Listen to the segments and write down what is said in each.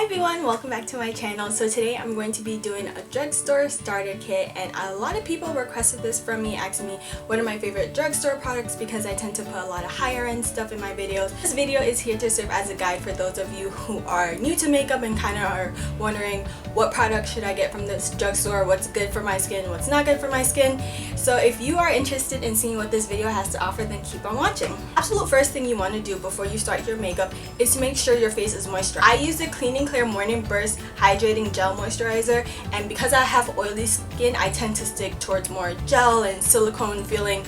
Hi everyone, welcome back to my channel. So today I'm going to be doing a drugstore starter kit, and a lot of people requested this from me, asking me what are my favorite drugstore products because I tend to put a lot of higher end stuff in my videos. This video is here to serve as a guide for those of you who are new to makeup and kind of are wondering what product should I get from this drugstore, what's good for my skin, what's not good for my skin. So if you are interested in seeing what this video has to offer, then keep on watching. Absolute first thing you want to do before you start your makeup is to make sure your face is moisturized. I use the Clean & Clear Morning Burst Hydrating Gel Moisturizer, and because I have oily skin, I tend to stick towards more gel and silicone feeling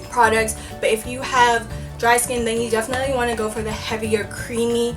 products. But if you have dry skin, then you definitely want to go for the heavier creamy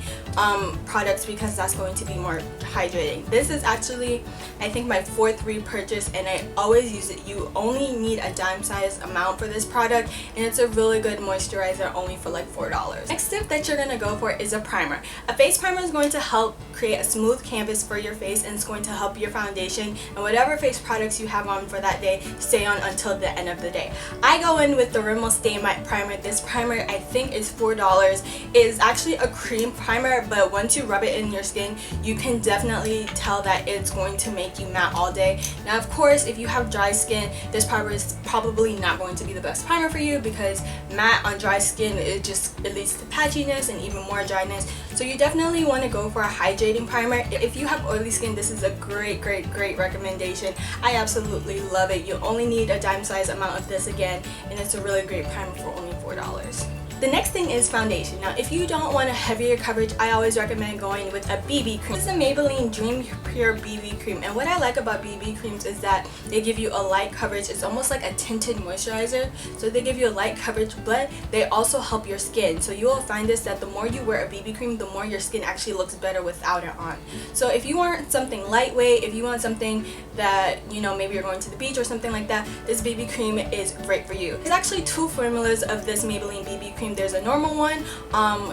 products because that's going to be more hydrating. This is actually, I think, my fourth repurchase, and I always use it. You only need a dime size amount for this product, and it's a really good moisturizer, only for like $4. Next tip that you're going to go for is a primer. A face primer is going to help create a smooth canvas for your face, and it's going to help your foundation and whatever face products you have on for that day stay on until the end of the day. I go in with the Rimmel Stay Matte Primer. This primer I think is $4. It is actually a cream primer, but once you rub it in your skin, you can definitely tell that it's going to make you matte all day. Now, of course, if you have dry skin, this primer is probably not going to be the best primer for you because matte on dry skin, it leads to patchiness and even more dryness. So you definitely want to go for a hydrating primer. If you have oily skin, this is a great recommendation. I absolutely love it. You only need a dime size amount of this again, and it's a really great primer for only $4. The next thing is foundation. Now, if you don't want a heavier coverage, I always recommend going with a BB cream. This is a Maybelline Dream Pure BB cream, and what I like about BB creams is that they give you a light coverage. It's almost like a tinted moisturizer, so they give you a light coverage, but they also help your skin. So you will find this, that the more you wear a BB cream, the more your skin actually looks better without it on. So if you want something lightweight, if you want something that, you know, maybe you're going to the beach or something like that, this BB cream is great for you. There's actually two formulas of this Maybelline BB cream. There's a normal one,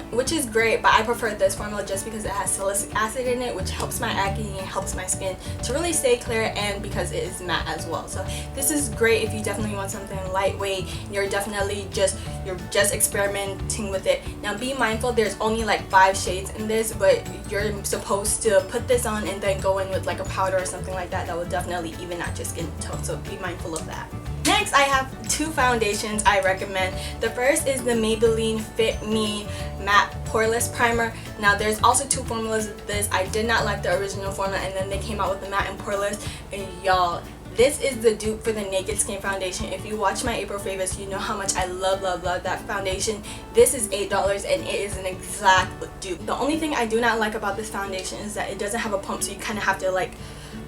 which is great, but I prefer this formula just because it has salicylic acid in it, which helps my acne and helps my skin to really stay clear, and because it is matte as well. So this is great if you definitely want something lightweight. You're just experimenting with it. Now be mindful, there's only like 5 shades in this, but you're supposed to put this on and then go in with like a powder or something like that. That will definitely even out your skin tone, so be mindful of that. Next, I have 2 foundations I recommend. The first is the Maybelline Fit Me Matte+Poreless Primer. Now, there's also 2 formulas of this. I did not like the original formula, and then they came out with the Matte and Poreless, and y'all, this is the dupe for the Naked Skin foundation. If you watch my April favorites, you know how much I love that foundation. This is $8, and it is an exact dupe. The only thing I do not like about this foundation is that it doesn't have a pump, so you kind of have to like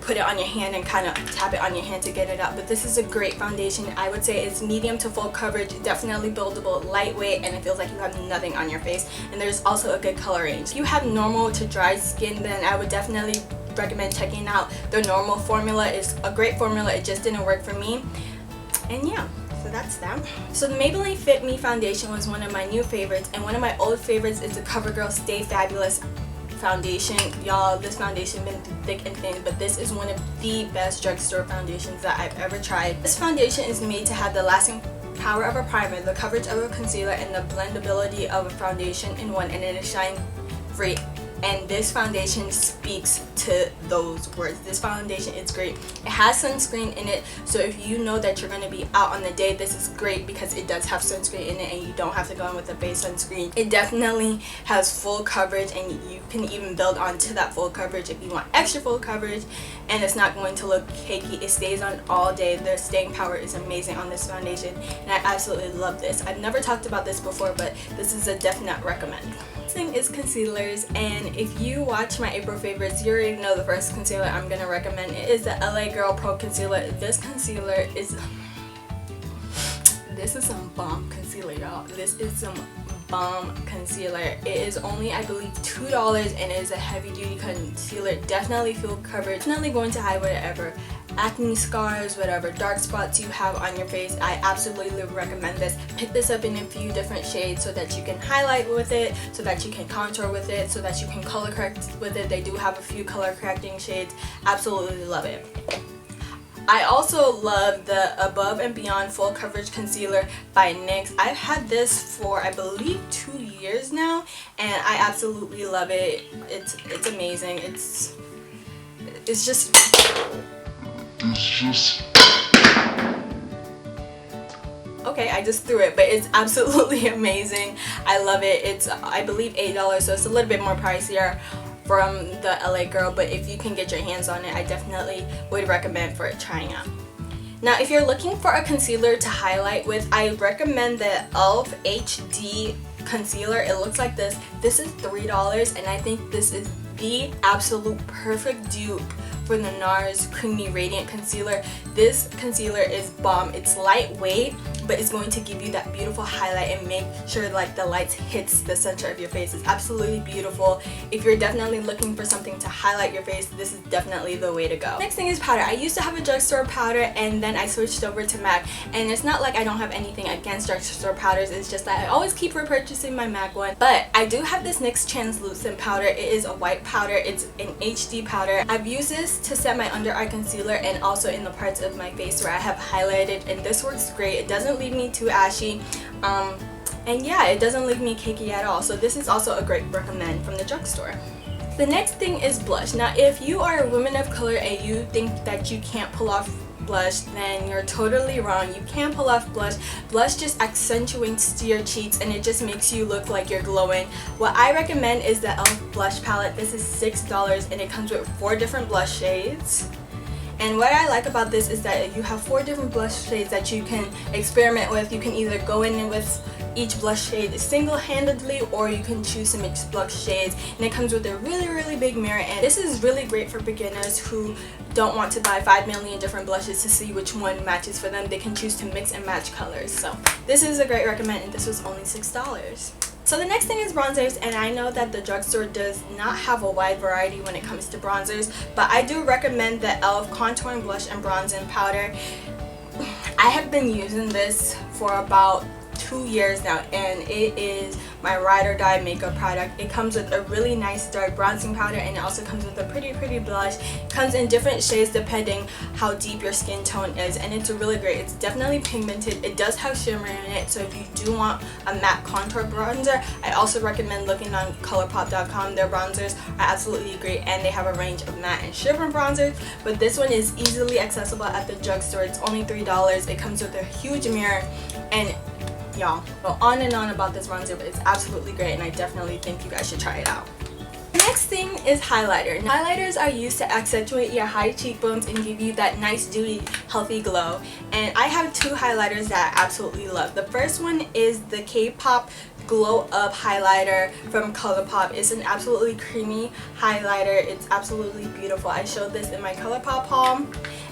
put it on your hand and kind of tap it on your hand to get it out. But this is a great foundation. I would say it's medium to full coverage, definitely buildable, lightweight, and it feels like you have nothing on your face. And there's also a good color range. If you have normal to dry skin, then I would definitely recommend checking out the normal formula. It's a great formula, it just didn't work for me. And yeah, so that's that. So the Maybelline Fit Me foundation was one of my new favorites, and one of my old favorites is the Covergirl Stay Fabulous foundation. Y'all, this foundation been through thick and thin, but this is one of the best drugstore foundations that I've ever tried. This foundation is made to have the lasting power of a primer, the coverage of a concealer, and the blendability of a foundation in one, and it is shine free. And this foundation speaks to those words. This foundation is great. It has sunscreen in it, so if you know that you're going to be out on the day, this is great because it does have sunscreen in it, and you don't have to go in with a base sunscreen. It definitely has full coverage, and you can even build onto that full coverage if you want extra full coverage, and it's not going to look cakey. It stays on all day. The staying power is amazing on this foundation, and I absolutely love this. I've never talked about this before, but this is a definite recommend. Next thing is concealers, and if you watch my April favorites, you already know the first concealer I'm going to recommend. It is the LA Girl Pro Concealer. This concealer is some bomb concealer, y'all. This is some bomb concealer. It is only, I believe, $2, and it is a heavy duty concealer. Definitely full coverage, definitely going to hide whatever acne scars, whatever dark spots you have on your face. I absolutely recommend this. Pick this up in a few different shades so that you can highlight with it, so that you can contour with it, so that you can color correct with it. They do have a few color correcting shades. Absolutely love it. I also love the Above and Beyond Full Coverage Concealer by NYX. I've had this for I believe 2 years now, and I absolutely love it. It's amazing. It's just okay, I just threw it, but it's absolutely amazing. I love it. It's I believe $8, so it's a little bit more pricier from the LA Girl, but if you can get your hands on it, I definitely would recommend for trying out. Now, if you're looking for a concealer to highlight with, I recommend the e.l.f. HD concealer. It looks like this. This is $3, and I think this is the absolute perfect dupe for the NARS Creamy Radiant Concealer. This concealer is bomb. It's lightweight, but it's going to give you that beautiful highlight and make sure like the light hits the center of your face. It's absolutely beautiful. If you're definitely looking for something to highlight your face, this is definitely the way to go. Next thing is powder. I used to have a drugstore powder, and then I switched over to MAC, and it's not like I don't have anything against drugstore powders, it's just that I always keep repurchasing my MAC one. But I do have this NYX Translucent Powder. It is a white powder. It's an HD powder. I've used this to set my under eye concealer and also in the parts of my face where I have highlighted, and this works great. It doesn't leave me too ashy, and yeah, it doesn't leave me cakey at all. So this is also a great recommend from the drugstore. The next thing is blush. Now, if you are a woman of color and you think that you can't pull off blush, then you're totally wrong. You can pull off blush. Blush just accentuates your cheeks and it just makes you look like you're glowing. What I recommend is the e.l.f. blush palette. This is $6 and it comes with 4 different blush shades. And what I like about this is that you have 4 different blush shades that you can experiment with. You can either go in with each blush shade single-handedly, or you can choose to mix blush shades, and it comes with a really big mirror. And this is really great for beginners who don't want to buy 5 million different blushes to see which one matches for them. They can choose to mix and match colors. So this is a great recommend, and this was only $6. So the next thing is bronzers, and I know that the drugstore does not have a wide variety when it comes to bronzers, but I do recommend the e.l.f. Contouring Blush and Bronzing Powder. I have been using this for about 2 years now, and it is my ride or die makeup product. It comes with a really nice dark bronzing powder, and it also comes with a pretty blush. It comes in different shades depending how deep your skin tone is, and it's really great. It's definitely pigmented. It does have shimmer in it, so if you do want a matte contour bronzer, I also recommend looking on Colourpop.com. Their bronzers are absolutely great, and they have a range of matte and shimmer bronzers, but this one is easily accessible at the drugstore. It's only $3. It comes with a huge mirror, and y'all, go on and on about this bronzer, but it's absolutely great, and I definitely think you guys should try it out. Next thing is highlighter. Now, highlighters are used to accentuate your high cheekbones and give you that nice, dewy, healthy glow. And I have 2 highlighters that I absolutely love. The first one is the KaePop Glow Up highlighter from Colourpop. It's an absolutely creamy highlighter. It's absolutely beautiful. I showed this in my Colourpop haul.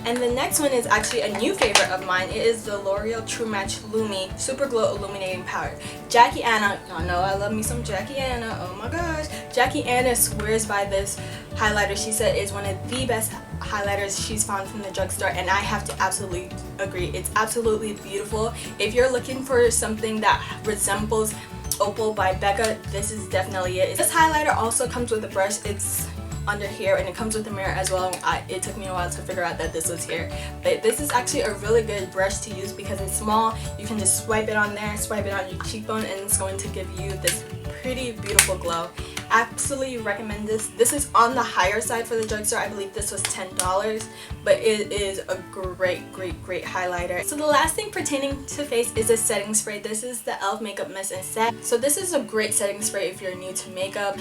And the next one is actually a new favorite of mine. It is the L'Oreal True Match Lumi Super Glow Illuminating Powder. Jackie Anna, y'all know I love me some Jackie Anna, oh my gosh. Jackie Anna swears by this highlighter. She said it's one of the best highlighters she's found from the drugstore, and I have to absolutely agree. It's absolutely beautiful. If you're looking for something that resembles Opal by Becca, this is definitely it. This highlighter also comes with a brush. It's under here, and it comes with a mirror as well. It took me a while to figure out that this was here, but this is actually a really good brush to use because it's small. You can just swipe it on there, swipe it on your cheekbone, and it's going to give you this pretty beautiful glow. Absolutely recommend this. This is on the higher side for the drugstore. I believe this was $10, but it is a great highlighter. So the last thing pertaining to face is a setting spray. This is the e.l.f. Makeup Mist and Set. So this is a great setting spray if you're new to makeup.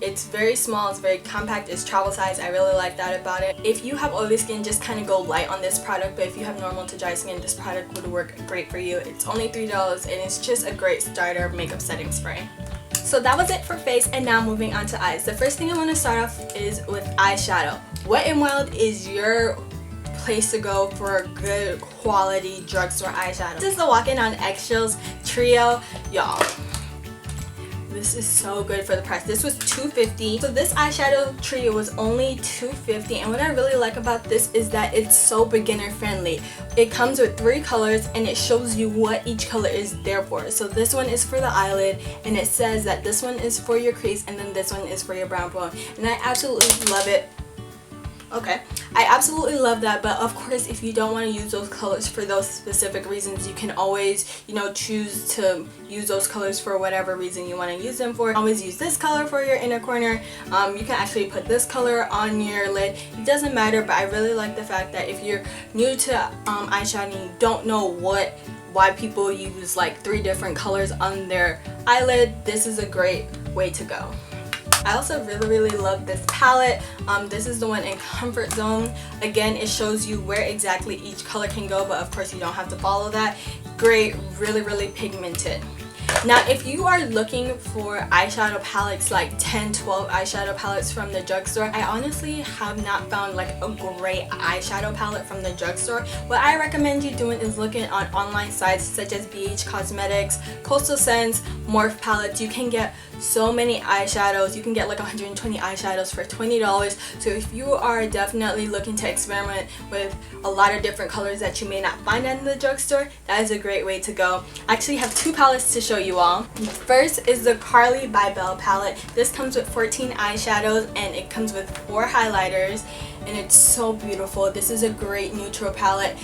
It's very small, it's very compact, it's travel size. I really like that about it. If you have oily skin, just kind of go light on this product, but if you have normal to dry skin, this product would work great for you. It's only $3, and it's just a great starter makeup setting spray. So that was it for face, and now moving on to eyes. The first thing I want to start off is with eyeshadow. Wet n Wild is your place to go for a good quality drugstore eyeshadow. This is the Walking on Eggshells Trio. Y'all, this is so good for the price. This was $2.50. So this eyeshadow trio was only $2.50, and what I really like about this is that it's so beginner friendly. It comes with 3 colors, and it shows you what each color is there for. So this one is for the eyelid, and it says that this one is for your crease, and then this one is for your brow bone, and I absolutely love it. Okay, I absolutely love that, but of course if you don't want to use those colors for those specific reasons, you can always, you know, choose to use those colors for whatever reason you want to use them for. Always use this color for your inner corner. You can actually put this color on your lid. It doesn't matter, but I really like the fact that if you're new to eyeshadow and you don't know why people use like 3 different colors on their eyelid, this is a great way to go. I also really love this palette. This is the one in Comfort Zone. Again, it shows you where exactly each color can go, but of course you don't have to follow that. Great, really pigmented. Now if you are looking for eyeshadow palettes, like 10-12 eyeshadow palettes from the drugstore, I honestly have not found like a great eyeshadow palette from the drugstore. What I recommend you doing is looking on online sites such as BH Cosmetics, Coastal Scents, Morphe palettes. You can get so many eyeshadows. You can get like 120 eyeshadows for $20. So if you are definitely looking to experiment with a lot of different colors that you may not find in the drugstore, that is a great way to go. I actually have 2 palettes to show you all. First is the Carly by Belle palette. This comes with 14 eyeshadows and it comes with 4 highlighters, and it's so beautiful. This is a great neutral palette.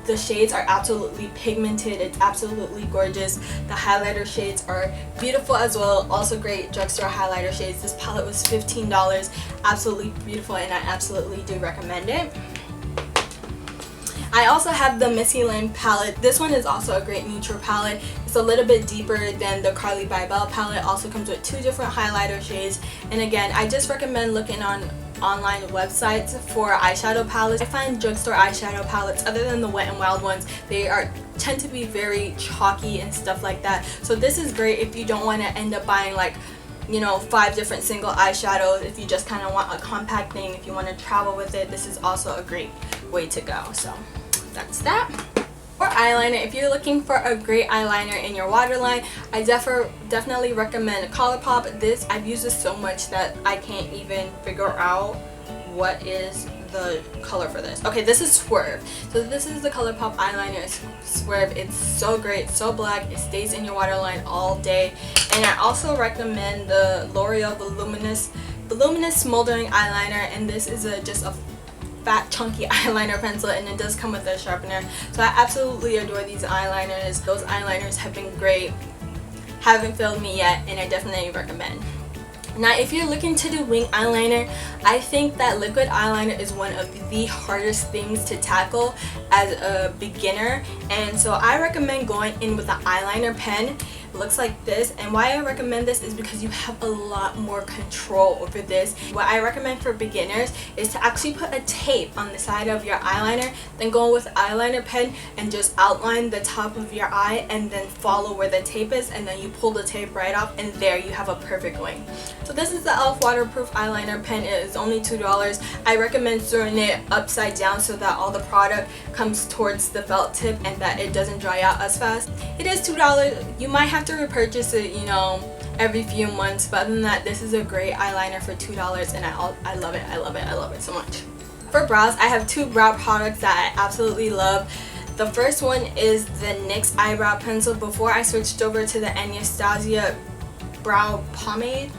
The shades are absolutely pigmented. It's absolutely gorgeous. The highlighter shades are beautiful as well. Also great drugstore highlighter shades. This palette was $15. Absolutely beautiful, and I absolutely do recommend it. I also have the Missy Lynn palette. This one is also a great neutral palette. It's a little bit deeper than the Carly by Belle palette. Also comes with 2 different highlighter shades. And again, I just recommend looking on online websites for eyeshadow palettes. I find drugstore eyeshadow palettes, other than the Wet n Wild ones, they tend to be very chalky and stuff like that. So this is great if you don't want to end up buying like, you know, 5 different single eyeshadows. If you just kind of want a compact thing, if you want to travel with it, this is also a great way to go. So that's that. For eyeliner, if you're looking for a great eyeliner in your waterline, I definitely recommend Colourpop. This, I've used this so much that I can't even figure out what is the color for this. Okay, this is Swerve. So this is the Colourpop eyeliner. It's Swerve. It's so great, so black. It stays in your waterline all day. And I also recommend the L'Oreal Voluminous Smoldering Eyeliner, and this is just a fat chunky eyeliner pencil, and it does come with a sharpener. So I absolutely adore these eyeliners. Those eyeliners have been great, haven't failed me yet, and I definitely recommend. Now if you're looking to do wing eyeliner, I think that liquid eyeliner is one of the hardest things to tackle as a beginner, and so I recommend going in with an eyeliner pen. It looks like this, and why I recommend this is because you have a lot more control over this. What I recommend for beginners is to actually put a tape on the side of your eyeliner, then go with eyeliner pen and just outline the top of your eye and then follow where the tape is, and then you pull the tape right off, and there you have a perfect wing. So this is the e.l.f. waterproof eyeliner pen. It is only $2. I recommend throwing it upside down so that all the product comes towards the felt tip and that it doesn't dry out as fast. It is $2. You might have to repurchase it, you know, every few months, but other than that, this is a great eyeliner for $2, and I love it. I love it so much. For brows, I have 2 brow products that I absolutely love. The first one is the NYX eyebrow pencil. Before I switched over to the Anastasia brow pomade.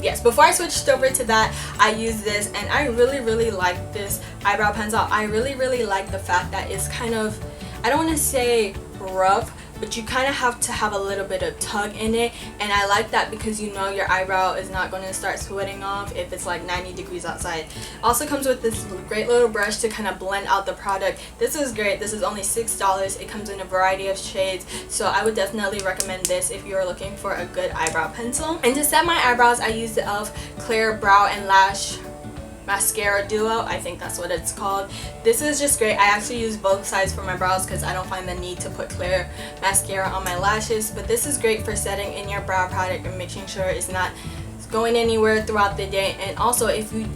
Yes, before I switched over to that, I used this, and I really like this eyebrow pencil. I really like the fact that it's kind of, I don't want to say rough, but you kind of have to have a little bit of tug in it, and I like that because you know your eyebrow is not going to start sweating off if it's like 90 degrees outside. Also comes with this great little brush to kind of blend out the product. This is great. This is only $6. It comes in a variety of shades, so I would definitely recommend this if you're looking for a good eyebrow pencil. And to set my eyebrows, I use the e.l.f. Clear Brow and Lash Mascara Duo, I think that's what it's called. This is just great. I actually use both sides for my brows because I don't find the need to put clear mascara on my lashes, but this is great for setting in your brow product and making sure it's not going anywhere throughout the day. And also, if you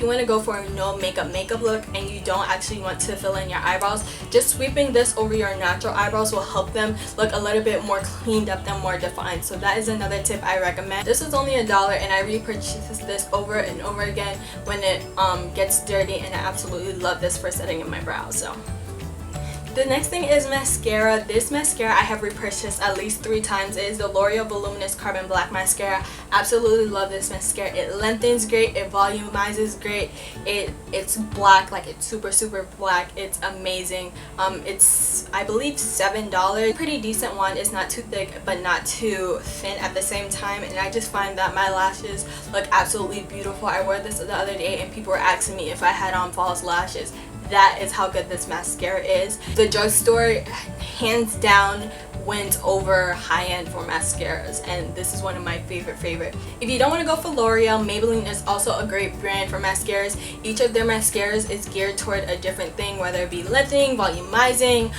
want to go for a no makeup look and you don't actually want to fill in your eyebrows, just sweeping this over your natural eyebrows will help them look a little bit more cleaned up and more defined. So that is another tip I recommend. This is only $1, and I repurchase this over and over again when it gets dirty, and I absolutely love this for setting in my brows. So The next thing is mascara. This mascara I have repurchased at least 3 times. It is the L'Oreal Voluminous Carbon Black Mascara. Absolutely love this mascara. It lengthens great, it volumizes great, it's black, like it's super black. It's amazing. It's, I believe, $7. Pretty decent one. It's not too thick but not too thin at the same time, and I just find that my lashes look absolutely beautiful. I wore this the other day and people were asking me if I had on false lashes. That is how good this mascara is. The Drugstore hands down wins over high-end for mascaras, and this is one of my favorite. If you don't want to go for L'Oreal, Maybelline is also a great brand for mascaras. Each of their mascaras is geared toward a different thing, whether it be lifting, volumizing.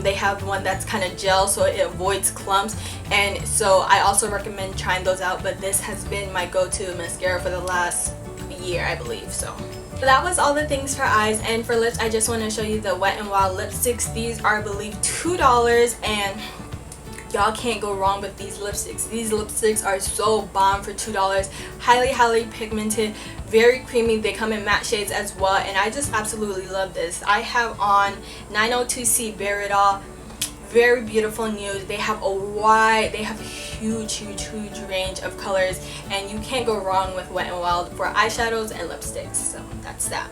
They have one that's kind of gel so it avoids clumps, and so I also recommend trying those out, but this has been my go-to mascara for the last year, I believe. So that was all the things for eyes, and for lips I just want to show you the Wet n Wild lipsticks. These are, I believe, $2, and y'all can't go wrong with these lipsticks. These lipsticks are so bomb for $2. Highly pigmented, very creamy. They come in matte shades as well, and I just absolutely love this. I have on 902C Beridol. Very beautiful nude. They have a huge range of colors, and you can't go wrong with Wet n Wild for eyeshadows and lipsticks. So that's that.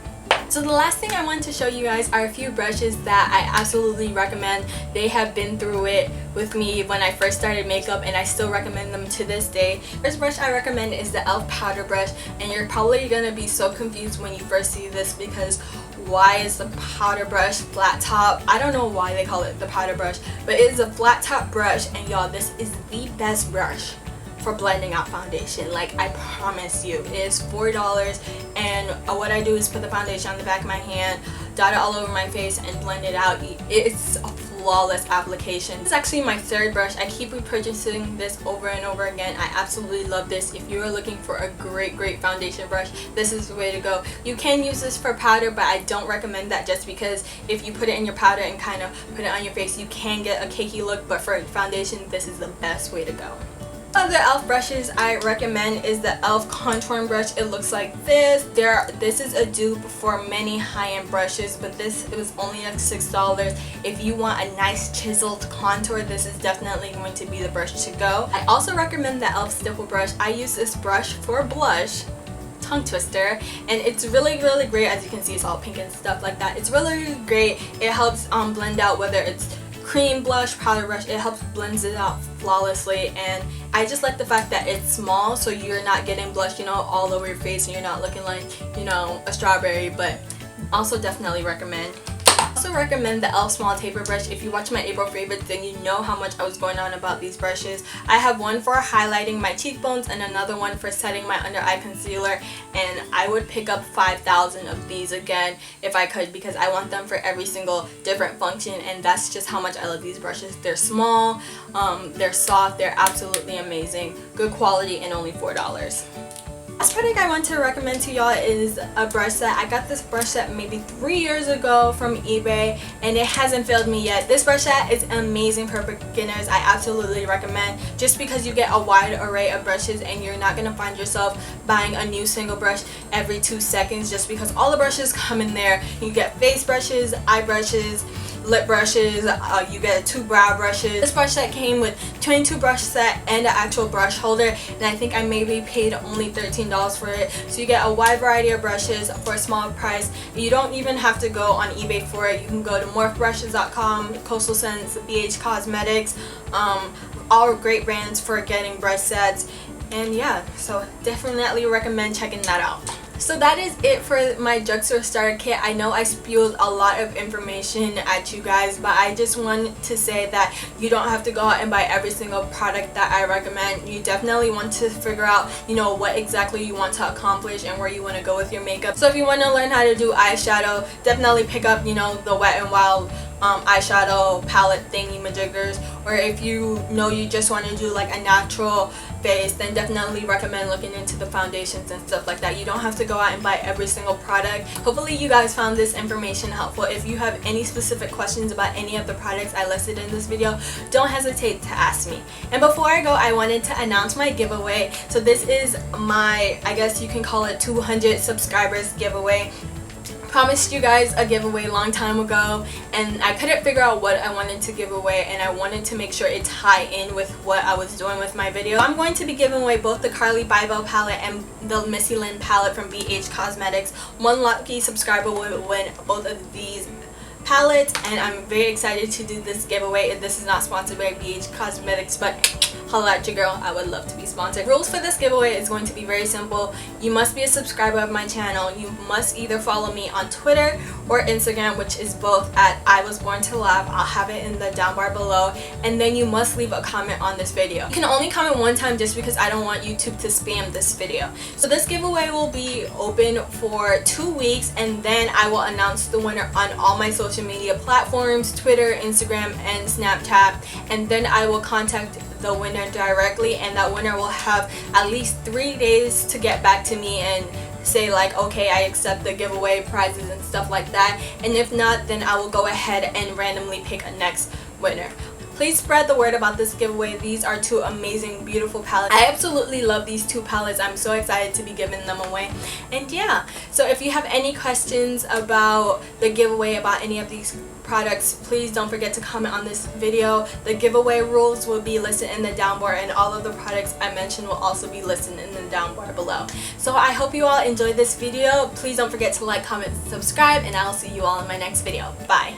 So the last thing I want to show you guys are a few brushes that I absolutely recommend. They have been through it with me when I first started makeup, and I still recommend them to this day. First brush I recommend is the e.l.f. powder brush, and you're probably gonna be so confused when you first see this because why is the powder brush flat top? I don't know why they call it the powder brush, but it is a flat top brush, and y'all, this is the best brush for blending out foundation. Like, I promise you, it is $4, and what I do is put the foundation on the back of my hand, dot it all over my face, and blend it out. It's a flawless application. This is actually my 3rd brush. I keep repurchasing this over and over again. I absolutely love this. If you are looking for a great foundation brush, this is the way to go. You can use this for powder, but I don't recommend that, just because if you put it in your powder and kind of put it on your face, you can get a cakey look, but for foundation, this is the best way to go. Other e.l.f. brushes I recommend is the e.l.f. contouring brush. It looks like this. This is a dupe for many high-end brushes, but it was only like $6. If you want a nice chiseled contour, this is definitely going to be the brush to go. I also recommend the e.l.f. stipple brush. I use this brush for blush, tongue twister, and it's really great. As you can see, it's all pink and stuff like that. It's really great. It helps blend out whether it's cream blush, powder brush. It helps blends it out flawlessly, and I just like the fact that it's small, so you're not getting blush, you know, all over your face, and you're not looking like, you know, a strawberry. But also definitely recommend. I also recommend the e.l.f. small taper brush. If you watch my April favorites, then you know how much I was going on about these brushes. I have one for highlighting my cheekbones and another one for setting my under eye concealer, and I would pick up 5,000 of these again if I could, because I want them for every single different function, and that's just how much I love these brushes. They're small, they're soft, they're absolutely amazing, good quality, and only $4. Last product I want to recommend to y'all is a brush set. I got this brush set maybe 3 years ago from eBay, and it hasn't failed me yet. This brush set is amazing for beginners. I absolutely recommend, just because you get a wide array of brushes, and you're not going to find yourself buying a new single brush every 2 seconds, just because all the brushes come in there. You get face brushes, eye brushes, lip brushes, you get 2 brow brushes. This brush set came with 22 brush set and an actual brush holder, and I think I maybe paid only $13 for it. So you get a wide variety of brushes for a small price. You don't even have to go on eBay for it. You can go to morphbrushes.com, Coastal Scents, BH Cosmetics, all great brands for getting brush sets. And yeah, so definitely recommend checking that out. So that is it for my drugstore starter kit. I know I spewed a lot of information at you guys, but I just want to say that you don't have to go out and buy every single product that I recommend. You definitely want to figure out, you know, what exactly you want to accomplish and where you want to go with your makeup. So if you want to learn how to do eyeshadow, definitely pick up, you know, the Wet n Wild eyeshadow palette thingy majiggers. Or if you know you just want to do like a natural face, then definitely recommend looking into the foundations and stuff like that. You don't have to go out and buy every single product. Hopefully you guys found this information helpful. If you have any specific questions about any of the products I listed in this video, don't hesitate to ask me. And before I go, I wanted to announce my giveaway. So this is my, I guess you can call it 200 subscribers giveaway. promised you guys a giveaway a long time ago, and I couldn't figure out what I wanted to give away, and I wanted to make sure it tie in with what I was doing with my video. I'm going to be giving away both the Carly Bybel palette and the Missy Lynn palette from BH Cosmetics. One lucky subscriber will win both of these palettes, and I'm very excited to do this giveaway. This is not sponsored by BH Cosmetics, but holla at your girl, I would love to be sponsored. Rules for this giveaway is going to be very simple. You must be a subscriber of my channel. You must either follow me on Twitter or Instagram, which is both at I Was Born to Laugh. I'll have it in the down bar below. And then you must leave a comment on this video. You can only comment one time just because I don't want YouTube to spam this video. So this giveaway will be open for 2 weeks, and then I will announce the winner on all my social media platforms, Twitter, Instagram, and Snapchat. And then I will contact the winner directly, and that winner will have at least 3 days to get back to me and say like, okay, I accept the giveaway prizes and stuff like that. And if not, then I will go ahead and randomly pick a next winner. Please spread the word about this giveaway. These are two amazing, beautiful palettes. I absolutely love these two palettes. I'm so excited to be giving them away. And yeah, so if you have any questions about the giveaway, about any of these products, please don't forget to comment on this video. The giveaway rules will be listed in the down bar, and all of the products I mentioned will also be listed in the down bar below. So I hope you all enjoyed this video. Please don't forget to like, comment, subscribe, and I'll see you all in my next video. Bye.